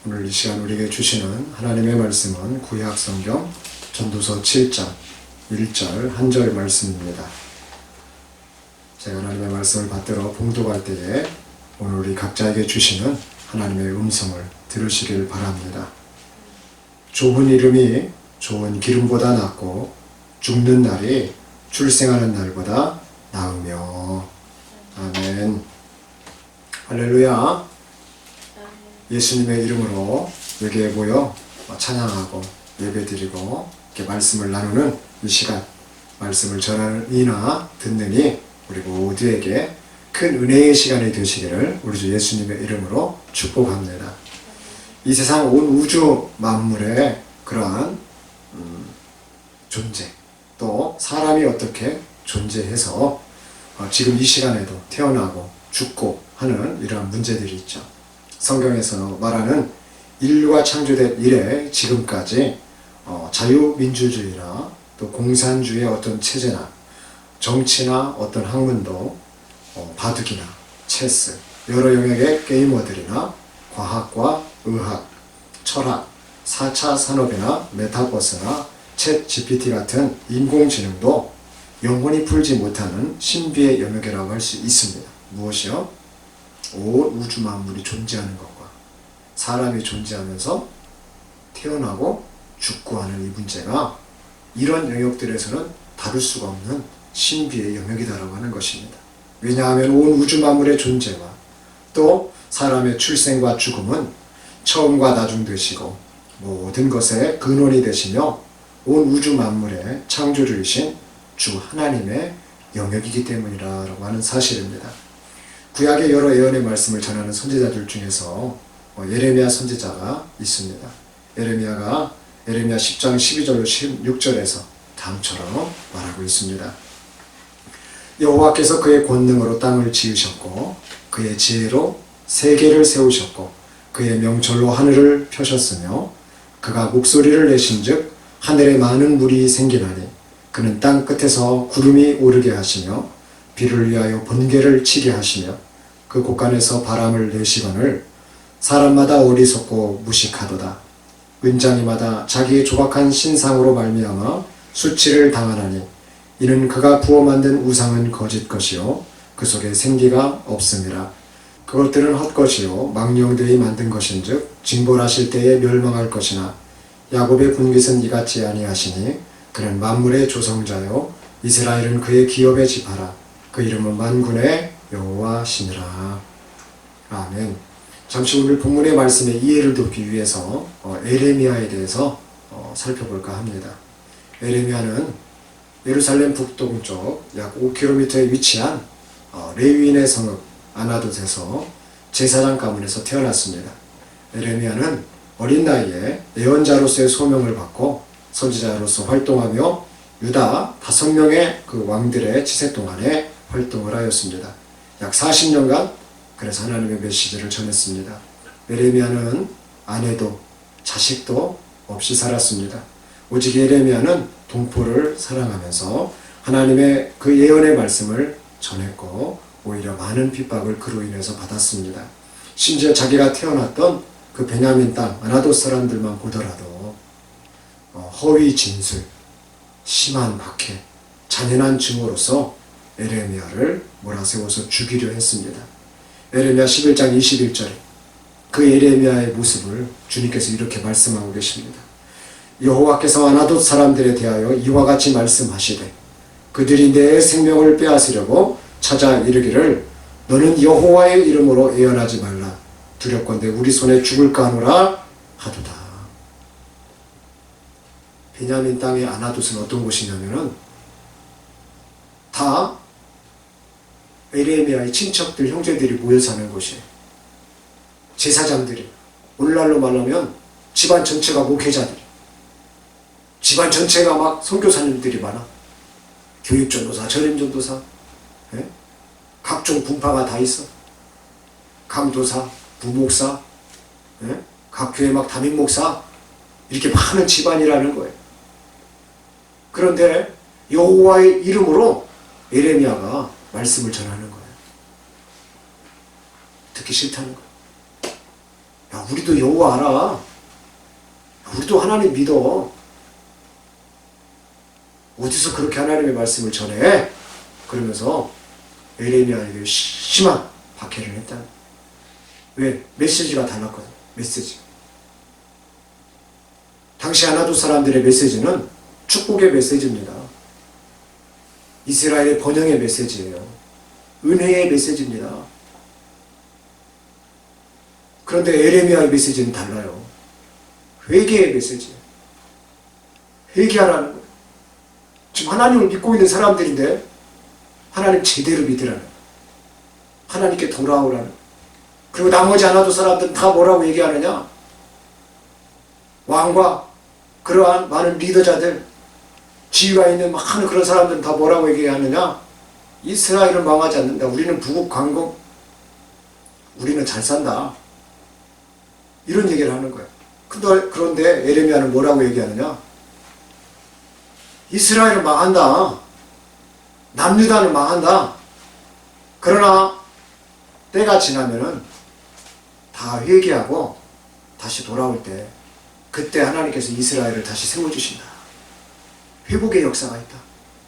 오늘 이 시간 우리에게 주시는 하나님의 말씀은 구약 성경 전도서 7장 1절 한 절 말씀입니다. 제가 하나님의 말씀을 받들어 봉독할 때에 오늘 우리 각자에게 주시는 하나님의 음성을 들으시길 바랍니다. 좋은 이름이 좋은 기름보다 낫고 죽는 날이 출생하는 날보다 나으며. 아멘. 할렐루야. 예수님의 이름으로 여기에 모여 찬양하고 예배드리고 이렇게 말씀을 나누는 이 시간, 말씀을 전하느니나 듣느니 우리 모두에게 큰 은혜의 시간이 되시기를 우리 주 예수님의 이름으로 축복합니다. 이 세상 온 우주 만물의 그러한 존재, 또 사람이 어떻게 존재해서 지금 이 시간에도 태어나고 죽고 하는 이러한 문제들이 있죠. 성경에서 말하는 인류가 창조된 이래 지금까지 자유민주주의나 또 공산주의의 어떤 체제나 정치나 어떤 학문도 바둑이나 체스, 여러 영역의 게이머들이나 과학과 의학, 철학, 4차 산업이나 메타버스나 챗 GPT 같은 인공지능도 영원히 풀지 못하는 신비의 영역이라고 할 수 있습니다. 무엇이요? 온 우주 만물이 존재하는 것과 사람이 존재하면서 태어나고 죽고 하는 이 문제가 이런 영역들에서는 다룰 수가 없는 신비의 영역이다라고 하는 것입니다. 왜냐하면 온 우주 만물의 존재와 또 사람의 출생과 죽음은 처음과 나중 되시고 모든 것의 근원이 되시며 온 우주 만물의 창조주이신 주 하나님의 영역이기 때문이라고 하는 사실입니다. 구약의 여러 예언의 말씀을 전하는 선지자들 중에서 예레미야 선지자가 있습니다. 예레미야 10장 12절로 16절에서 다음처럼 말하고 있습니다. 여호와께서 그의 권능으로 땅을 지으셨고 그의 지혜로 세계를 세우셨고 그의 명철로 하늘을 펴셨으며 그가 목소리를 내신즉 하늘에 많은 물이 생기나니 그는 땅 끝에서 구름이 오르게 하시며 비를 위하여 번개를 치게 하시며 그 곳간에서 바람을 내시거늘 사람마다 어리석고 무식하도다. 은장이마다 자기의 조각한 신상으로 말미암아 수치를 당하나니 이는 그가 부어 만든 우상은 거짓 것이요 그 속에 생기가 없음이라. 그것들은 헛것이요 망령되이 만든 것인즉 징벌하실 때에 멸망할 것이나 야곱의 분깃은 이같이 아니하시니 그는 만물의 조성자요 이스라엘은 그의 기업의 지파라. 그 이름은 만군의 여호와시니라. 아멘. 잠시 오늘 본문의 말씀의 이해를 돕기 위해서 에레미야에 대해서 살펴볼까 합니다. 에레미야는 예루살렘 북동쪽 약 5km에 위치한 레위인의 성읍 아나돗에서 제사장 가문에서 태어났습니다. 에레미야는 어린 나이에 예언자로서의 소명을 받고 선지자로서 활동하며 유다 5명의 그 왕들의 치세 동안에 활동을 하였습니다. 약 40년간 그래서 하나님의 메시지를 전했습니다. 예레미야는 아내도 자식도 없이 살았습니다. 오직 예레미야는 동포를 사랑하면서 하나님의 그 예언의 말씀을 전했고 오히려 많은 핍박을 그로 인해서 받았습니다. 심지어 자기가 태어났던 그 베냐민 땅 아나돗 사람들만 보더라도 허위 진술, 심한 박해, 잔인한 증오로서 에레미야를 몰아세워서 죽이려 했습니다. 에레미야 11장 21절에 그 에레미야의 모습을 주님께서 이렇게 말씀하고 계십니다. 여호와께서 아나돗 사람들에 대하여 이와 같이 말씀하시되 그들이 내 생명을 빼앗으려고 찾아 이르기를 너는 여호와의 이름으로 예언하지 말라. 두렵건대 우리 손에 죽을까 하노라 하도다. 베냐민 땅의 아나돗은 어떤 곳이냐면은 다 에레미야의 친척들, 형제들이 모여 사는 곳이에요. 제사장들이, 오늘날로 말하면 집안 전체가 목회자들이, 집안 전체가 막 선교사님들이 많아. 교육전도사, 전임전도사, 예? 각종 분파가 다 있어. 강도사, 부목사, 예? 각 교회 막 담임목사, 이렇게 많은 집안이라는 거예요. 그런데 여호와의 이름으로 에레미야가 말씀을 전하는 거예요. 듣기 싫다는 거예요. 야, 우리도 여호와 알아. 우리도 하나님 믿어. 어디서 그렇게 하나님의 말씀을 전해? 그러면서 에레미야에게 심한 박해를 했다. 왜? 메시지가 달랐거든. 메시지. 당시 아나도 사람들의 메시지는 축복의 메시지입니다. 이스라엘의 번영의 메시지예요. 은혜의 메시지입니다. 그런데 에레미야의 메시지는 달라요. 회개의 메시지예요. 회개하라는 거예요. 지금 하나님을 믿고 있는 사람들인데 하나님 제대로 믿으라는 거예요. 하나님께 돌아오라는 거예요. 그리고 나머지 아나도 사람들은 다 뭐라고 얘기하느냐? 왕과 그러한 많은 리더자들, 지위가 있는 많은 그런 사람들은 다 뭐라고 얘기하느냐? 이스라엘은 망하지 않는다. 우리는 부국 강국, 우리는 잘 산다. 이런 얘기를 하는 거예요. 그런데 에레미야는 뭐라고 얘기하느냐? 이스라엘은 망한다. 남유다는 망한다. 그러나 때가 지나면은 다 회개하고 다시 돌아올 때 그때 하나님께서 이스라엘을 다시 세워주신다. 회복의 역사가 있다.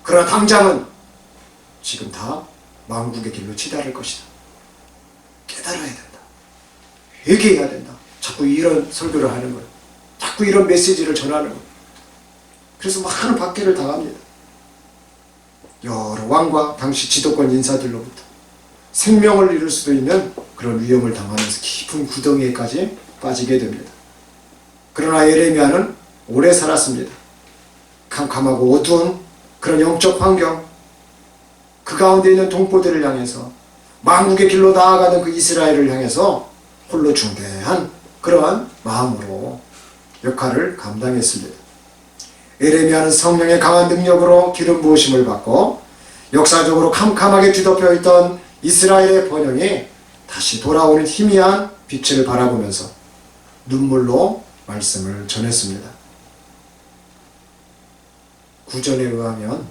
그러나 당장은 지금 다 망국의 길로 치달을 것이다. 깨달아야 된다. 회개해야 된다. 자꾸 이런 설교를 하는 거예요. 자꾸 이런 메시지를 전하는 거예요. 그래서 많은 박해를 당합니다. 여러 왕과 당시 지도권 인사들로부터 생명을 잃을 수도 있는 그런 위험을 당하면서 깊은 구덩이에까지 빠지게 됩니다. 그러나 에레미야는 오래 살았습니다. 캄캄하고 어두운 그런 영적 환경, 그 가운데 있는 동포들을 향해서 망국의 길로 나아가는 그 이스라엘을 향해서 홀로 중대한 그러한 마음으로 역할을 감당했습니다. 에레미야는 성령의 강한 능력으로 기름 부으심을 받고 역사적으로 캄캄하게 뒤덮여 있던 이스라엘의 번영이 다시 돌아오는 희미한 빛을 바라보면서 눈물로 말씀을 전했습니다. 구전에 의하면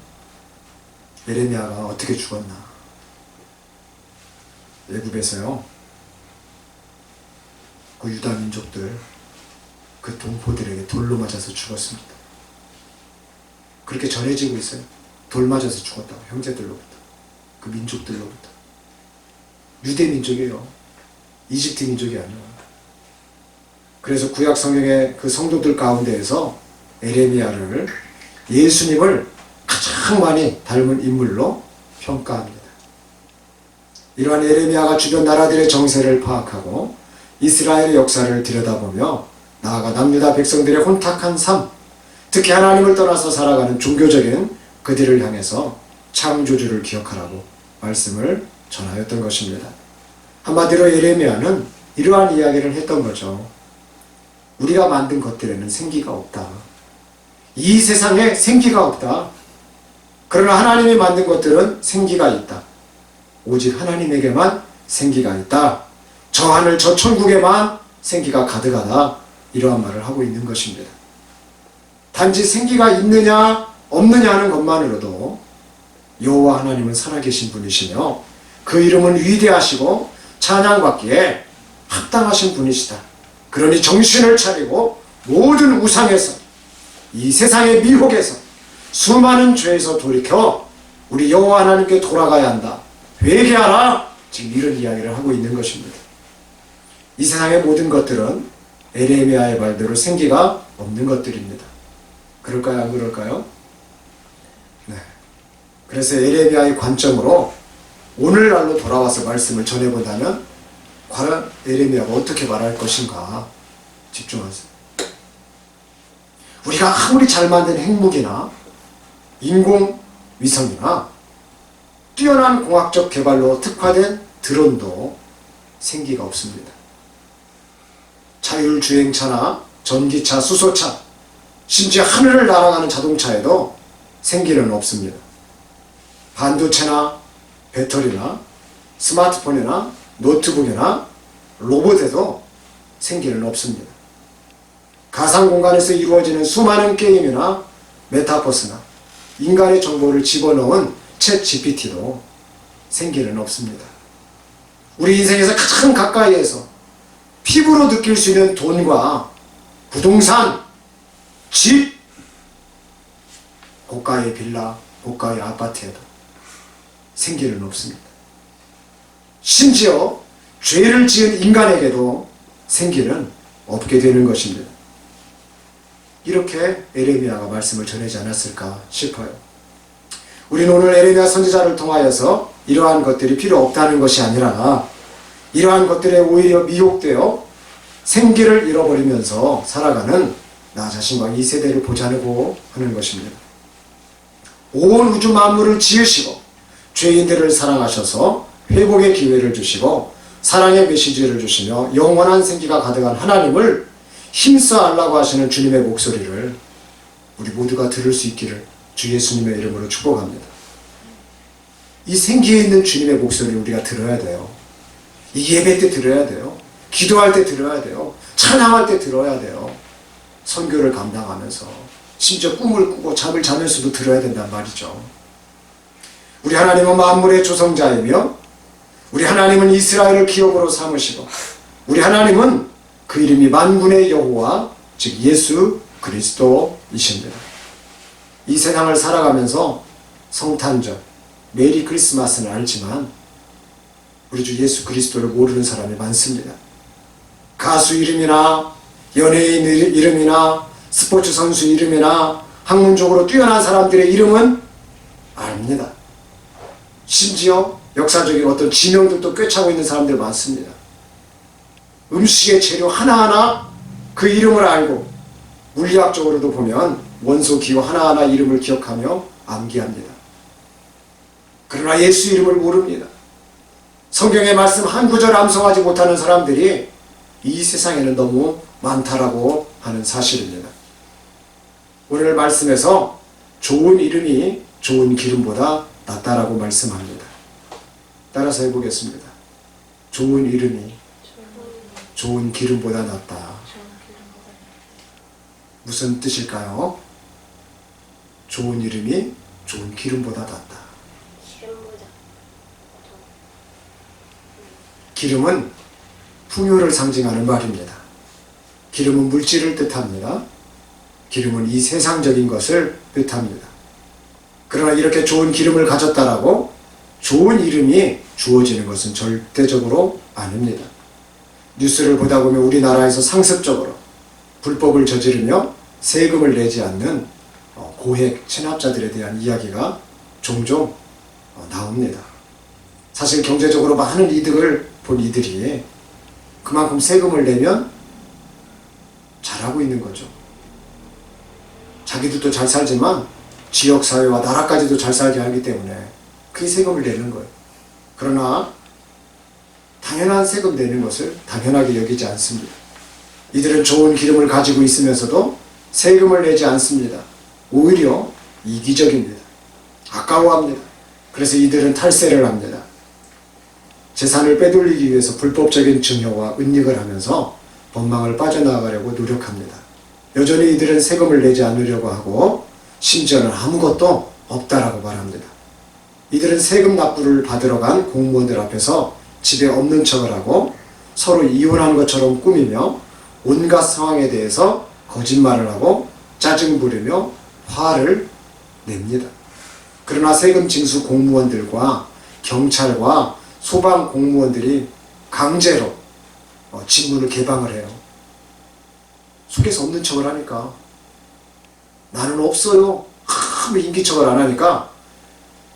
에레미야가 어떻게 죽었나? 애굽에서요, 그 유다 민족들, 그 동포들에게 돌로 맞아서 죽었습니다. 그렇게 전해지고 있어요. 돌 맞아서 죽었다고, 형제들로부터, 그 민족들로부터. 유대 민족이에요. 이집트 민족이 아니에요. 그래서 구약 성경의 그 성도들 가운데에서 에레미야를 예수님을 가장 많이 닮은 인물로 평가합니다. 이러한 에레미야가 주변 나라들의 정세를 파악하고 이스라엘의 역사를 들여다보며 나아가 남유다 백성들의 혼탁한 삶, 특히 하나님을 떠나서 살아가는 종교적인 그들을 향해서 창조주를 기억하라고 말씀을 전하였던 것입니다. 한마디로 에레미야는 이러한 이야기를 했던 거죠. 우리가 만든 것들에는 생기가 없다. 이 세상에 생기가 없다. 그러나 하나님이 만든 것들은 생기가 있다. 오직 하나님에게만 생기가 있다. 저 하늘 저 천국에만 생기가 가득하다. 이러한 말을 하고 있는 것입니다. 단지 생기가 있느냐 없느냐 하는 것만으로도 여호와 하나님은 살아계신 분이시며 그 이름은 위대하시고 찬양받기에 합당하신 분이시다. 그러니 정신을 차리고 모든 우상에서, 이 세상의 미혹에서, 수많은 죄에서 돌이켜 우리 여호와 하나님께 돌아가야 한다. 회개하라. 지금 이런 이야기를 하고 있는 것입니다. 이 세상의 모든 것들은 에레미야의 말대로 생기가 없는 것들입니다. 그럴까요? 안 그럴까요? 네. 그래서 에레미야의 관점으로 오늘날로 돌아와서 말씀을 전해본다면 과연 에레미야가 어떻게 말할 것인가 집중하세요. 우리가 아무리 잘 만든 핵무기나 인공위성이나 뛰어난 공학적 개발로 특화된 드론도 생기가 없습니다. 자율주행차나 전기차, 수소차, 심지어 하늘을 날아가는 자동차에도 생기는 없습니다. 반도체나 배터리나 스마트폰이나 노트북이나 로봇에도 생기는 없습니다. 가상공간에서 이루어지는 수많은 게임이나 메타버스나 인간의 정보를 집어넣은 챗 GPT도 생기는 없습니다. 우리 인생에서 가장 가까이에서 피부로 느낄 수 있는 돈과 부동산, 집, 고가의 빌라, 고가의 아파트에도 생기는 없습니다. 심지어 죄를 지은 인간에게도 생기는 없게 되는 것입니다. 이렇게 에레미야가 말씀을 전하지 않았을까 싶어요. 우리는 오늘 에레미야 선지자를 통하여서 이러한 것들이 필요 없다는 것이 아니라 이러한 것들에 오히려 미혹되어 생기를 잃어버리면서 살아가는 나 자신과 이 세대를 보자고 하는 것입니다. 온 우주 만물을 지으시고 죄인들을 사랑하셔서 회복의 기회를 주시고 사랑의 메시지를 주시며 영원한 생기가 가득한 하나님을 힘써 알라고 하시는 주님의 목소리를 우리 모두가 들을 수 있기를 주 예수님의 이름으로 축복합니다. 이 생기에 있는 주님의 목소리를 우리가 들어야 돼요. 이 예배 때 들어야 돼요. 기도할 때 들어야 돼요. 찬양할 때 들어야 돼요. 선교를 감당하면서 심지어 꿈을 꾸고 잠을 자면서도 들어야 된단 말이죠. 우리 하나님은 만물의 조성자이며 우리 하나님은 이스라엘을 기업으로 삼으시고 우리 하나님은 그 이름이 만군의 여호와 즉 예수 그리스도이십니다. 이 세상을 살아가면서 성탄절, 메리 크리스마스는 알지만 우리 주 예수 그리스도를 모르는 사람이 많습니다. 가수 이름이나 연예인 이름이나 스포츠 선수 이름이나 학문적으로 뛰어난 사람들의 이름은 압니다. 심지어 역사적인 어떤 지명들도 꿰차고 있는 사람들 많습니다. 음식의 재료 하나하나 그 이름을 알고 물리학적으로도 보면 원소 기호 하나하나 이름을 기억하며 암기합니다. 그러나 예수 이름을 모릅니다. 성경의 말씀 한 구절 암송하지 못하는 사람들이 이 세상에는 너무 많다라고 하는 사실입니다. 오늘 말씀에서 좋은 이름이 좋은 기름보다 낫다라고 말씀합니다. 따라서 해보겠습니다. 좋은 이름이 좋은 기름보다 낫다. 무슨 뜻일까요? 좋은 이름이 좋은 기름보다 낫다. 기름은 풍요를 상징하는 말입니다. 기름은 물질을 뜻합니다. 기름은 이 세상적인 것을 뜻합니다. 그러나 이렇게 좋은 기름을 가졌다라고 좋은 이름이 주어지는 것은 절대적으로 아닙니다. 뉴스를 보다 보면 우리나라에서 상습적으로 불법을 저지르며 세금을 내지 않는 고액 체납자들에 대한 이야기가 종종 나옵니다. 사실 경제적으로 많은 이득을 본 이들이 그만큼 세금을 내면 잘하고 있는 거죠. 자기들도 잘 살지만 지역사회와 나라까지도 잘 살게 하기 때문에 그 세금을 내는 거예요. 그러나 당연한 세금 내는 것을 당연하게 여기지 않습니다. 이들은 좋은 기름을 가지고 있으면서도 세금을 내지 않습니다. 오히려 이기적입니다. 아까워합니다. 그래서 이들은 탈세를 합니다. 재산을 빼돌리기 위해서 불법적인 증여와 은닉을 하면서 법망을 빠져나가려고 노력합니다. 여전히 이들은 세금을 내지 않으려고 하고 심지어는 아무것도 없다라고 말합니다. 이들은 세금 납부를 받으러 간 공무원들 앞에서 집에 없는 척을 하고 서로 이혼한 것처럼 꾸미며 온갖 상황에 대해서 거짓말을 하고 짜증 부리며 화를 냅니다. 그러나 세금 징수 공무원들과 경찰과 소방 공무원들이 강제로 직문을 개방을 해요. 속에서 없는 척을 하니까 나는 없어요. 아무 인기척을 안 하니까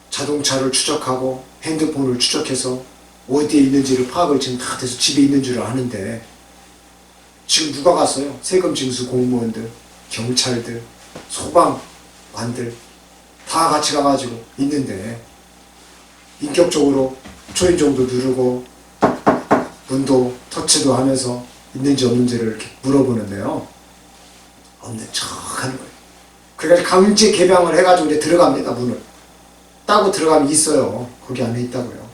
자동차를 추적하고 핸드폰을 추적해서 어디에 있는지를 파악을 지금 다 돼서 집에 있는 줄 아는데 지금 누가 갔어요? 세금 징수 공무원들, 경찰들, 소방관들 다 같이 가가지고 있는데 인격적으로 초인종도 누르고 문도 터치도 하면서 있는지 없는지를 이렇게 물어보는데요. 없는 척 하는 거예요. 그래가지고 강제 개방을 해가지고 이제 들어갑니다. 문을 따고 들어가면 있어요. 거기 안에 있다고요.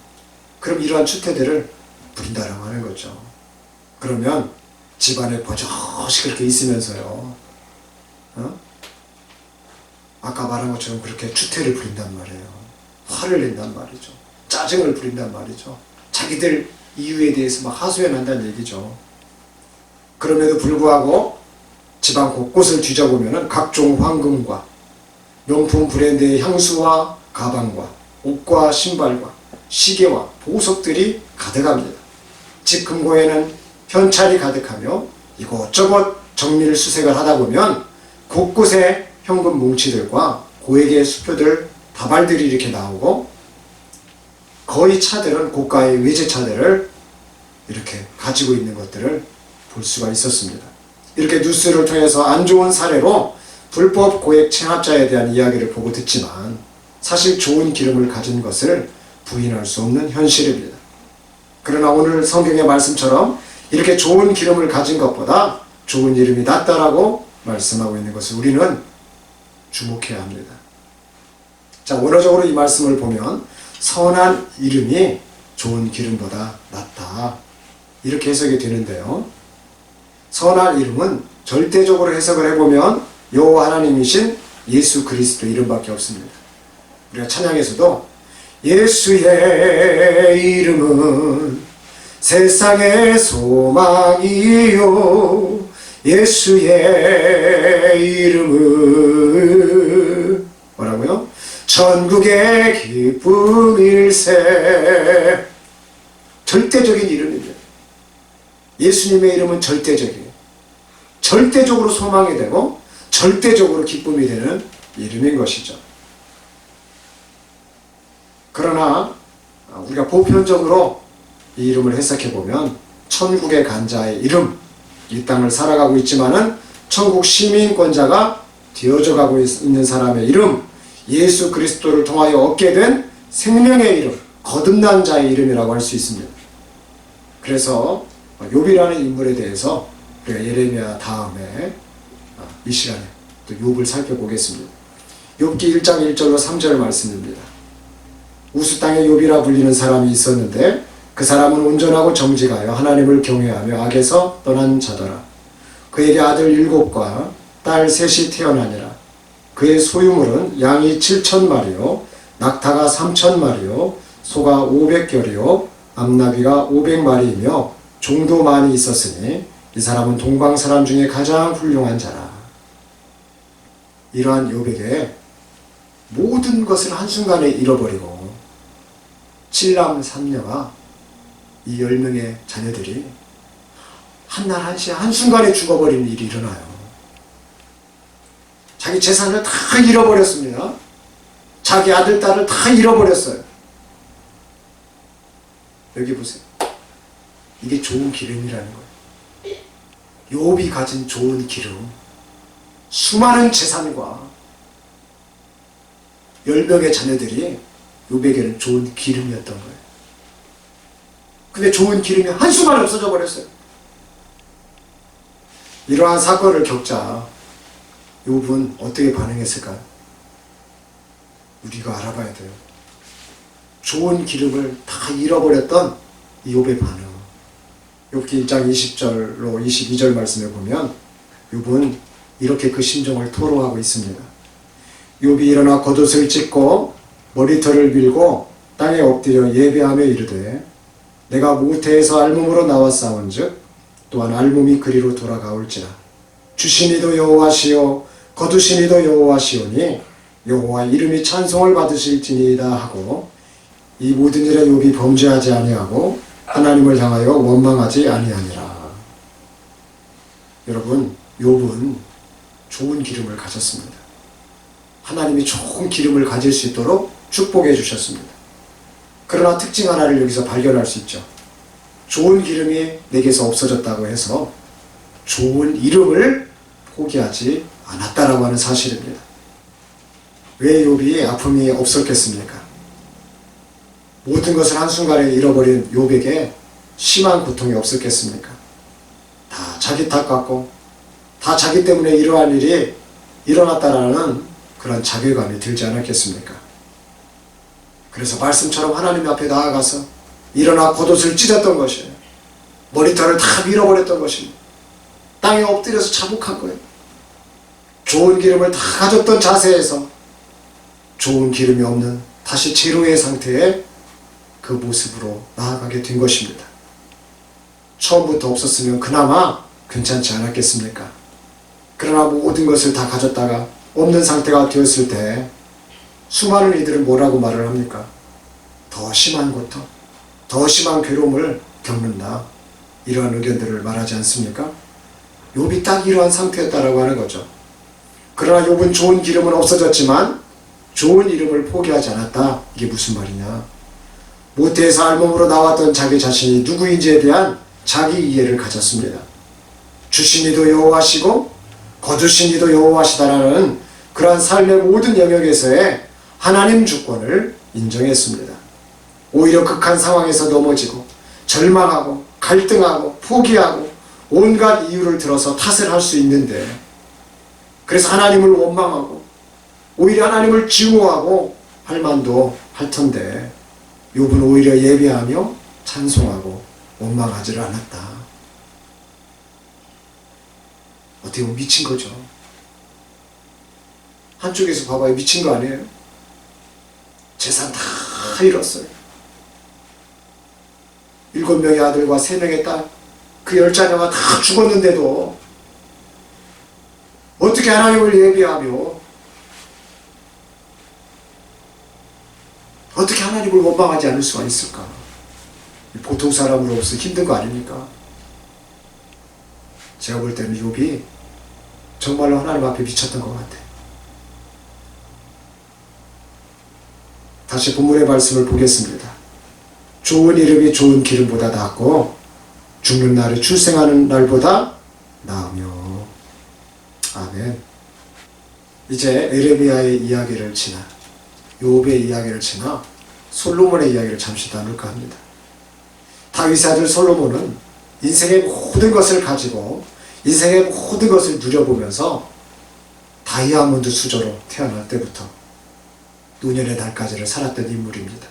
그럼 이러한 추태들을 부린다라고 하는 거죠. 그러면 집안에 버젓이 그렇게 있으면서요. 아까 말한 것처럼 그렇게 추태를 부린단 말이에요. 화를 낸단 말이죠. 짜증을 부린단 말이죠. 자기들 이유에 대해서 막 하소연한다는 얘기죠. 그럼에도 불구하고 집안 곳곳을 뒤져보면 각종 황금과 명품 브랜드의 향수와 가방과 옷과 신발과 시계와 보석들이 가득합니다. 집 금고에는 현찰이 가득하며 이곳저곳 정리를 수색을 하다 보면 곳곳에 현금 뭉치들과 고액의 수표들, 다발들이 이렇게 나오고, 거의 차들은 고가의 외제차들을 이렇게 가지고 있는 것들을 볼 수가 있었습니다. 이렇게 뉴스를 통해서 안 좋은 사례로 불법 고액 체납자에 대한 이야기를 보고 듣지만, 사실 좋은 기름을 가진 것을 부인할 수 없는 현실입니다. 그러나 오늘 성경의 말씀처럼 이렇게 좋은 기름을 가진 것보다 좋은 이름이 낫다라고 말씀하고 있는 것을 우리는 주목해야 합니다. 자, 원어적으로 이 말씀을 보면 선한 이름이 좋은 기름보다 낫다, 이렇게 해석이 되는데요. 선한 이름은 절대적으로 해석을 해보면 여호와 하나님이신 예수 그리스도 이름밖에 없습니다. 우리가 찬양에서도 예수의 이름은 세상의 소망이요, 예수의 이름은 뭐라고요? 천국의 기쁨일세. 절대적인 이름입니다. 예수님의 이름은 절대적이에요. 절대적으로 소망이 되고 절대적으로 기쁨이 되는 이름인 것이죠. 그러나 우리가 보편적으로 이 이름을 해석해보면 천국의 간자의 이름, 이 땅을 살아가고 있지만은 천국 시민권자가 되어져 가고 있는 사람의 이름, 예수 그리스도를 통하여 얻게 된 생명의 이름, 거듭난 자의 이름이라고 할 수 있습니다. 그래서 욥이라는 인물에 대해서 우리가 예레미야 다음에 이 시간에 또 욥을 살펴보겠습니다. 욥기 1장 1절로 3절 말씀입니다. 우스 땅에 욥이라 불리는 사람이 있었는데 그 사람은 온전하고 정직하여 하나님을 경외하며 악에서 떠난 자더라. 그에게 아들 7과 딸 3이 태어나니라. 그의 소유물은 양이 7,000마리요, 낙타가 3,000마리요, 소가 500결이요, 암나비가 500마리이며 종도 많이 있었으니 이 사람은 동방 사람 중에 가장 훌륭한 자라. 이러한 욥에게 모든 것을 한순간에 잃어버리고 7남 3녀와 이 10명의 자녀들이 한날 한시에 한순간에 죽어버리는 일이 일어나요. 자기 재산을 다 잃어버렸습니다. 자기 아들, 딸을 다 잃어버렸어요. 여기 보세요. 이게 좋은 기름이라는 거예요. 욥이 가진 좋은 기름, 수많은 재산과 10명의 자녀들이 욥에게는 좋은 기름이었던 거예요. 근데 좋은 기름이 한순간에 없어져 버렸어요. 이러한 사건을 겪자 욥은 어떻게 반응했을까요? 우리가 알아봐야 돼요. 좋은 기름을 다 잃어버렸던 이 욥의 반응. 욥기 1장 20절로 22절 말씀에 보면 욥은 이렇게 그 심정을 토로하고 있습니다. 욥이 일어나 겉옷을 찢고 머리털을 밀고 땅에 엎드려 예배하며 이르되 내가 모태에서 알몸으로 나왔사온즉 또한 알몸이 그리로 돌아가올지라. 주시니도 여호와시요 거두시니도 여호와시오니 여호와 이름이 찬송을 받으실지니이다 하고 이 모든 일에 욥이 범죄하지 아니하고 하나님을 향하여 원망하지 아니하니라. 여러분, 욥은 좋은 기름을 가졌습니다. 하나님이 좋은 기름을 가질 수 있도록 축복해 주셨습니다. 그러나 특징 하나를 여기서 발견할 수 있죠. 좋은 기름이 내게서 없어졌다고 해서 좋은 이름을 포기하지 않았다라고 하는 사실입니다. 왜 욥이 아픔이 없었겠습니까? 모든 것을 한순간에 잃어버린 욥에게 심한 고통이 없었겠습니까? 다 자기 탓 같고 다 자기 때문에 이러한 일이 일어났다라는 그런 자괴감이 들지 않았겠습니까? 그래서 말씀처럼 하나님 앞에 나아가서 일어나 겉옷을 찢었던 것이에요. 머리털을 다 밀어버렸던 것입니다. 땅에 엎드려서 자복한 거예요. 좋은 기름을 다 가졌던 자세에서 좋은 기름이 없는 다시 제로의 상태에 그 모습으로 나아가게 된 것입니다. 처음부터 없었으면 그나마 괜찮지 않았겠습니까? 그러나 모든 것을 다 가졌다가 없는 상태가 되었을 때 수많은 이들은 뭐라고 말을 합니까? 더 심한 고통, 더 심한 괴로움을 겪는다. 이러한 의견들을 말하지 않습니까? 욥이 딱 이러한 상태였다라고 하는 거죠. 그러나 욥은 좋은 기름은 없어졌지만 좋은 이름을 포기하지 않았다. 이게 무슨 말이냐? 모태에서 알몸으로 나왔던 자기 자신이 누구인지에 대한 자기 이해를 가졌습니다. 주신 이도 여호와시고 거두신 이도 여호와시다라는 그러한 삶의 모든 영역에서의 하나님 주권을 인정했습니다. 오히려 극한 상황에서 넘어지고 절망하고 갈등하고 포기하고 온갖 이유를 들어서 탓을 할 수 있는데, 그래서 하나님을 원망하고 오히려 하나님을 증오하고 할 만도 할 텐데 욥은 오히려 예배하며 찬송하고 원망하지를 않았다. 어떻게 보면 미친 거죠. 한쪽에서 봐봐요. 미친 거 아니에요? 재산 다 잃었어요. 7명의 아들과 3명의 딸, 그 10자녀가 다 죽었는데도 어떻게 하나님을 예배하며 어떻게 하나님을 원망하지 않을 수가 있을까? 보통 사람으로서 힘든 거 아닙니까? 제가 볼 때는 욥이 정말로 하나님 앞에 미쳤던 것 같아요. 다시 본문의 말씀을 보겠습니다. 좋은 이름이 좋은 기름보다 낫고 죽는 날이 출생하는 날보다 나으며. 아멘. 이제 에레미야의 이야기를 지나 욥의 이야기를 지나 솔로몬의 이야기를 잠시 나눌까 합니다. 다윗의 아들 솔로몬은 인생의 모든 것을 가지고 인생의 모든 것을 누려보면서 다이아몬드 수저로 태어날 때부터 노년의 날까지를 살았던 인물입니다.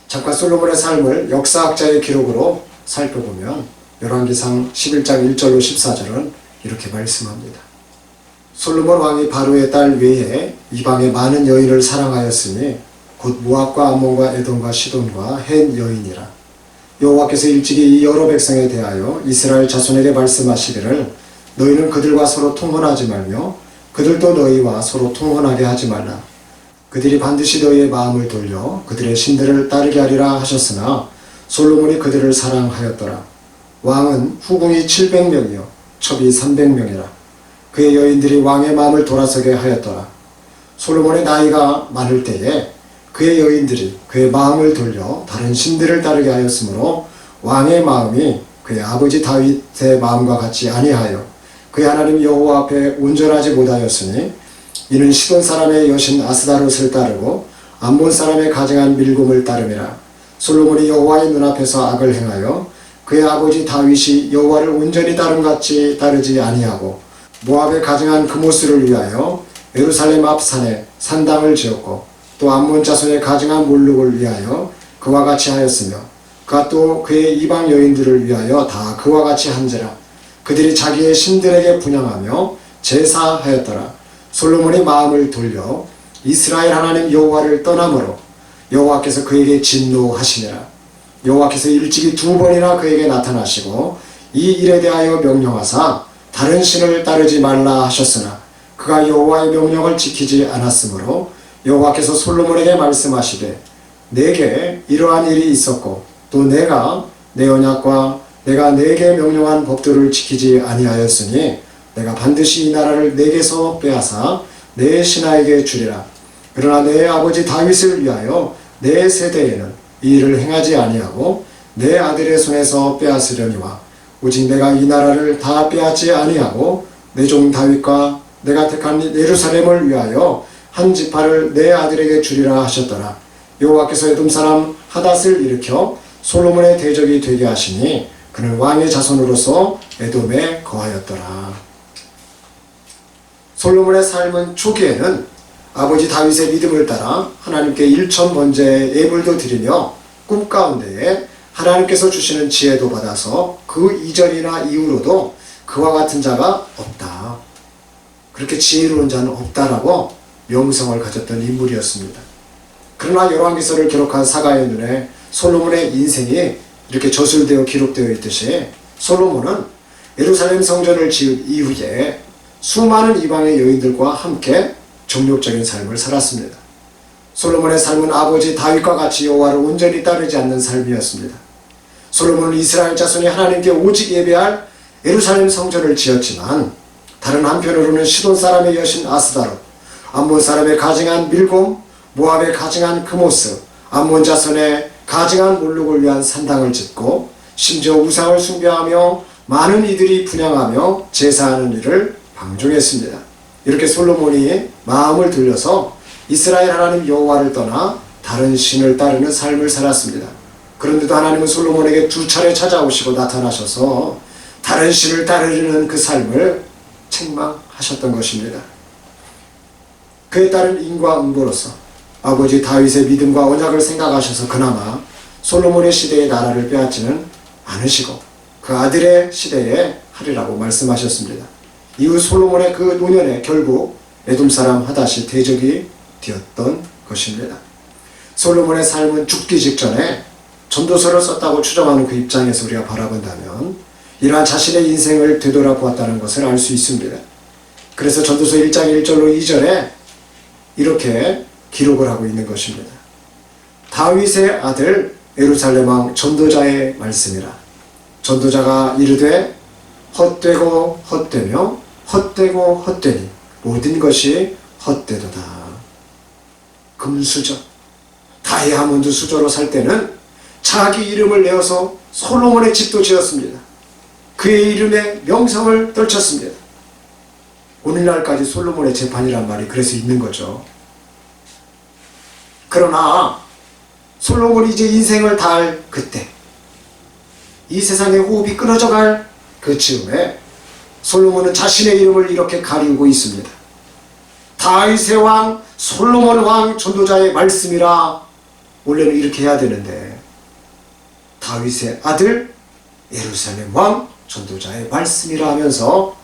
잠깐 솔로몬의 삶을 역사학자의 기록으로 살펴보면 열왕기상 11장 1절로 14절은 이렇게 말씀합니다. 솔로몬 왕이 바로의 딸 외에 이방의 많은 여인을 사랑하였으니 곧 모압과 암몬과 에돔과 시돈과 헨 여인이라. 여호와께서 일찍이 이 여러 백성에 대하여 이스라엘 자손에게 말씀하시기를 너희는 그들과 서로 통혼하지 말며 그들도 너희와 서로 통혼하게 하지 말라. 그들이 반드시 너희의 마음을 돌려 그들의 신들을 따르게 하리라 하셨으나 솔로몬이 그들을 사랑하였더라. 왕은 후궁이 700명이요 첩이 300명이라. 그의 여인들이 왕의 마음을 돌아서게 하였더라. 솔로몬의 나이가 많을 때에 그의 여인들이 그의 마음을 돌려 다른 신들을 따르게 하였으므로 왕의 마음이 그의 아버지 다윗의 마음과 같이 아니하여 그의 하나님 여호와 앞에 온전하지 못하였으니 이는 시돈 사람의 여신 아스다롯을 따르고 암몬 사람의 가증한 밀곰을 따름이라. 솔로몬이 여호와의 눈앞에서 악을 행하여 그의 아버지 다윗이 여호와를 온전히 따름같이 따르지 아니하고 모압의 가증한 그모스를 위하여 예루살렘 앞 산에 산당을 지었고 또 암몬 자손의 가증한 몰록을 위하여 그와 같이 하였으며 그가 또 그의 이방 여인들을 위하여 다 그와 같이 한지라. 그들이 자기의 신들에게 분향하며 제사하였더라. 솔로몬의 마음을 돌려 이스라엘 하나님 여호와를 떠나므로 여호와께서 그에게 진노하시니라. 여호와께서 일찍이 2번이나 그에게 나타나시고 이 일에 대하여 명령하사 다른 신을 따르지 말라 하셨으나 그가 여호와의 명령을 지키지 않았으므로 여호와께서 솔로몬에게 말씀하시되 내게 이러한 일이 있었고 또 내가 내 언약과 내가 내게 명령한 법도를 지키지 아니하였으니 내가 반드시 이 나라를 내게서 빼앗아 내 신하에게 주리라. 그러나 내 아버지 다윗을 위하여 내 세대에는 이 일을 행하지 아니하고 내 아들의 손에서 빼앗으려니와 오직 내가 이 나라를 다 빼앗지 아니하고 내 종 다윗과 내가 택한 예루살렘을 위하여 한 지파를 내 아들에게 주리라 하셨더라. 여호와께서 에돔 사람 하닷을 일으켜 솔로몬의 대적이 되게 하시니 그는 왕의 자손으로서 에돔에 거하였더라. 솔로몬의 삶은 초기에는 아버지 다윗의 믿음을 따라 하나님께 일천번제의 예물도 드리며 꿈 가운데에 하나님께서 주시는 지혜도 받아서 그 이전이나 이후로도 그와 같은 자가 없다. 그렇게 지혜로운 자는 없다라고 명성을 가졌던 인물이었습니다. 그러나 열왕기서를 기록한 사가의 눈에 솔로몬의 인생이 이렇게 저술되어 기록되어 있듯이 솔로몬은 예루살렘 성전을 지은 이후에 수많은 이방의 여인들과 함께 정욕적인 삶을 살았습니다. 솔로몬의 삶은 아버지 다윗과 같이 여호와를 온전히 따르지 않는 삶이었습니다. 솔로몬은 이스라엘 자손이 하나님께 오직 예배할 예루살렘 성전을 지었지만 다른 한편으로는 시돈 사람의 여신 아스다롯, 암몬 사람의 가증한 밀곰, 모압의 가증한 크모스, 암몬 자손의 가증한 몰록을 위한 산당을 짓고 심지어 우상을 숭배하며 많은 이들이 분향하며 제사하는 일을 방종했습니다. 이렇게 솔로몬이 마음을 들여서 이스라엘 하나님 여호와를 떠나 다른 신을 따르는 삶을 살았습니다. 그런데도 하나님은 솔로몬에게 2차례 찾아오시고 나타나셔서 다른 신을 따르는 그 삶을 책망하셨던 것입니다. 그에 따른 인과응보로서 아버지 다윗의 믿음과 언약을 생각하셔서 그나마 솔로몬의 시대의 나라를 빼앗지는 않으시고 그 아들의 시대에 하리라고 말씀하셨습니다. 이후 솔로몬의 그 노년에 결국 에돔 사람 하닷이 대적이 되었던 것입니다. 솔로몬의 삶은 죽기 직전에 전도서를 썼다고 추정하는 그 입장에서 우리가 바라본다면 이러한 자신의 인생을 되돌아보았다는 것을 알 수 있습니다. 그래서 전도서 1장 1절로 2절에 이렇게 기록을 하고 있는 것입니다. 다윗의 아들 예루살렘 왕 전도자의 말씀이라. 전도자가 이르되 헛되고 헛되며 헛되고 헛되니 모든 것이 헛되도다. 금수저, 다이아몬드 수저로 살 때는 자기 이름을 내어서 솔로몬의 집도 지었습니다. 그의 이름에 명성을 떨쳤습니다. 오늘날까지 솔로몬의 재판이란 말이 그래서 있는 거죠. 그러나 솔로몬이 이제 인생을 다할 그때, 이 세상의 호흡이 끊어져 갈 그 즈음에 솔로몬은 자신의 이름을 이렇게 가리우고 있습니다. 다윗의 왕 솔로몬 왕 전도자의 말씀이라. 원래는 이렇게 해야 되는데 다윗의 아들 예루살렘 왕 전도자의 말씀이라 하면서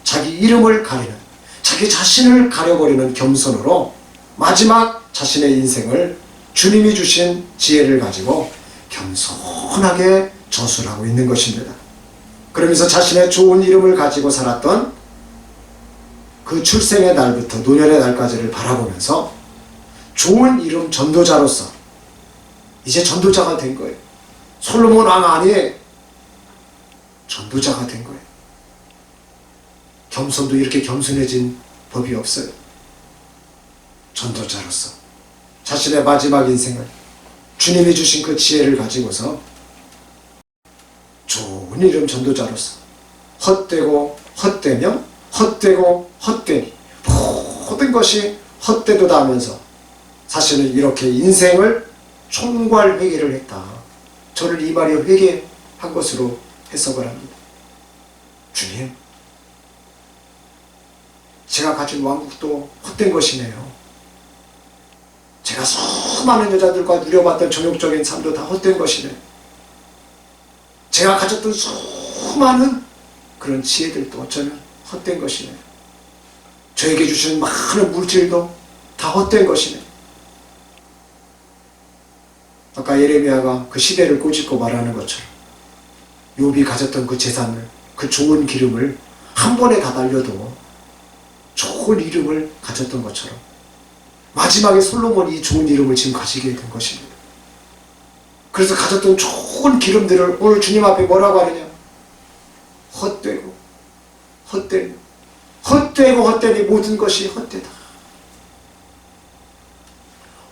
자기 이름을 가리는, 자기 자신을 가려버리는 겸손으로 마지막 자신의 인생을 주님이 주신 지혜를 가지고 겸손하게 저술을 하고 있는 것입니다. 그러면서 자신의 좋은 이름을 가지고 살았던 그 출생의 날부터 노년의 날까지를 바라보면서 좋은 이름 전도자로서 이제 전도자가 된 거예요. 솔로몬 왕 아니에요. 전도자가 된 거예요. 겸손도 이렇게 겸손해진 법이 없어요. 전도자로서 자신의 마지막 인생을 주님이 주신 그 지혜를 가지고서 좋은 이름 전도자로서 헛되고 헛되며 헛되고 헛되니 모든 것이 헛되도다 하면서 사실은 이렇게 인생을 총괄 회개를 했다. 저를 이 말이 회개한 것으로 해석을 합니다. 주님, 제가 가진 왕국도 헛된 것이네요. 제가 수많은 여자들과 누려봤던 정욕적인 삶도 다 헛된 것이네요. 제가 가졌던 수많은 그런 지혜들도 어쩌면 헛된 것이네요. 저에게 주신 많은 물질도 다 헛된 것이네요. 아까 예레미야가 그 시대를 꼬집고 말하는 것처럼 욥이 가졌던 그 재산을, 그 좋은 기름을 한 번에 다 날려도 좋은 이름을 가졌던 것처럼 마지막에 솔로몬이 이 좋은 이름을 지금 가지게 된 것입니다. 그래서 가졌던 좋은 기름들을 오늘 주님 앞에 뭐라고 하느냐? 헛되고 헛되고 헛되고 헛되니 모든 것이 헛되다.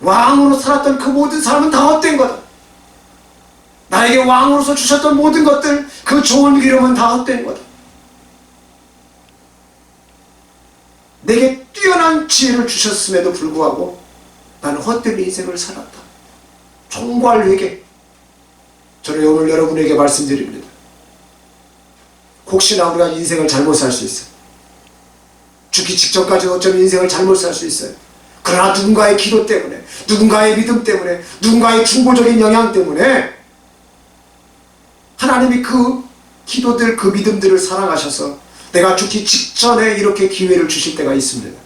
왕으로 살았던 그 모든 사람은 다 헛된 거다. 나에게 왕으로서 주셨던 모든 것들, 그 좋은 기름은 다 헛된 거다. 내게 뛰어난 지혜를 주셨음에도 불구하고 나는 헛된 인생을 살았다. 총괄 회개. 저는 오늘 여러분에게 말씀드립니다. 혹시나 우리가 인생을 잘못 살 수 있어요. 죽기 직전까지 어쩌면 인생을 잘못 살 수 있어요. 그러나 누군가의 기도 때문에, 누군가의 믿음 때문에, 누군가의 중보적인 영향 때문에 하나님이 그 기도들, 그 믿음들을 사랑하셔서 내가 죽기 직전에 이렇게 기회를 주실 때가 있습니다.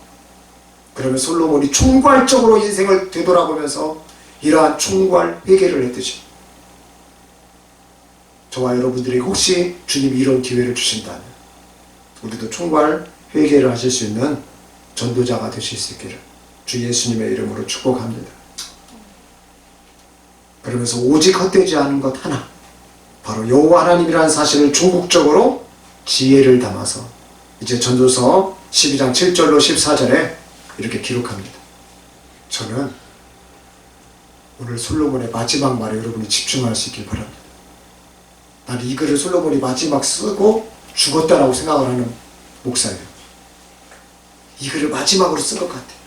그러면 솔로몬이 총괄적으로 인생을 되돌아보면서 이러한 총괄 회개를 했듯이 저와 여러분들이 혹시 주님이 이런 기회를 주신다면 우리도 총괄 회개를 하실 수 있는 전도자가 되실 수 있기를 주 예수님의 이름으로 축복합니다. 그러면서 오직 헛되지 않은 것 하나, 바로 여호와 하나님이라는 사실을 중국적으로 지혜를 담아서 이제 전도서 12장 7절로 14절에 이렇게 기록합니다. 저는 오늘 솔로몬의 마지막 말에 여러분이 집중할 수 있길 바랍니다. 난 이 글을 솔로몬이 마지막 쓰고 죽었다라고 생각을 하는 목사예요. 이 글을 마지막으로 쓴 것 같아요.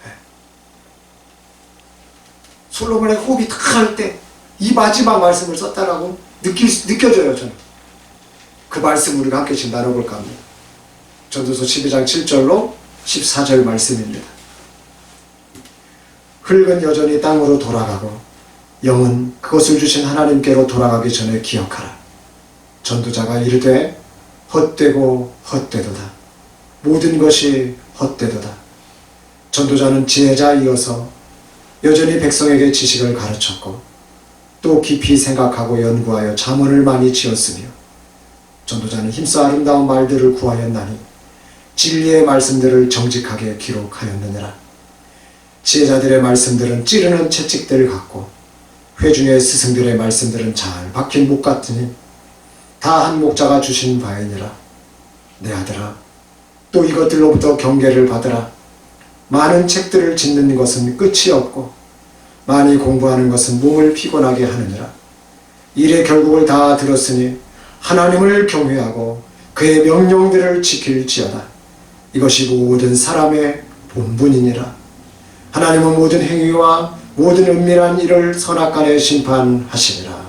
네. 솔로몬의 호흡이 다 할 때 이 마지막 말씀을 썼다라고 느껴져요. 저는 그 말씀 우리가 함께 지금 나눠볼까 합니다. 전도서 12장 7절로 14절 말씀입니다. 흙은 여전히 땅으로 돌아가고 영은 그것을 주신 하나님께로 돌아가기 전에 기억하라. 전도자가 이르되 헛되고 헛되도다. 모든 것이 헛되도다. 전도자는 지혜자이어서 여전히 백성에게 지식을 가르쳤고 또 깊이 생각하고 연구하여 잠언을 많이 지었으며 전도자는 힘써 아름다운 말들을 구하였나니 진리의 말씀들을 정직하게 기록하였느니라. 지혜자들의 말씀들은 찌르는 채찍들 같고 회중의 스승들의 말씀들은 잘 박힌 목 같으니 다 한 목자가 주신 바이니라. 내 아들아, 또 이것들로부터 경계를 받으라. 많은 책들을 짓는 것은 끝이 없고 많이 공부하는 것은 몸을 피곤하게 하느니라. 일의 결국을 다 들었으니 하나님을 경외하고 그의 명령들을 지킬지어다. 이것이 모든 사람의 본분이니라. 하나님은 모든 행위와 모든 은밀한 일을 선악간에 심판하시니라.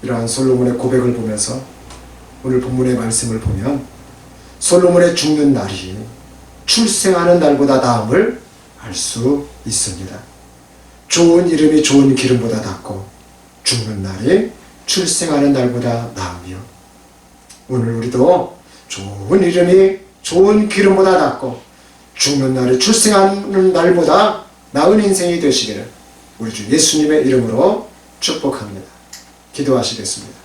이러한 솔로몬의 고백을 보면서 오늘 본문의 말씀을 보면 솔로몬의 죽는 날이 출생하는 날보다 나음을 알 수 있습니다. 좋은 이름이 좋은 기름보다 낫고 죽는 날이 출생하는 날보다 나으며 오늘 우리도 좋은 이름이 좋은 기름보다 낫고 죽는 날이 출생하는 날보다 나은 인생이 되시기를 우리 주 예수님의 이름으로 축복합니다. 기도하시겠습니다.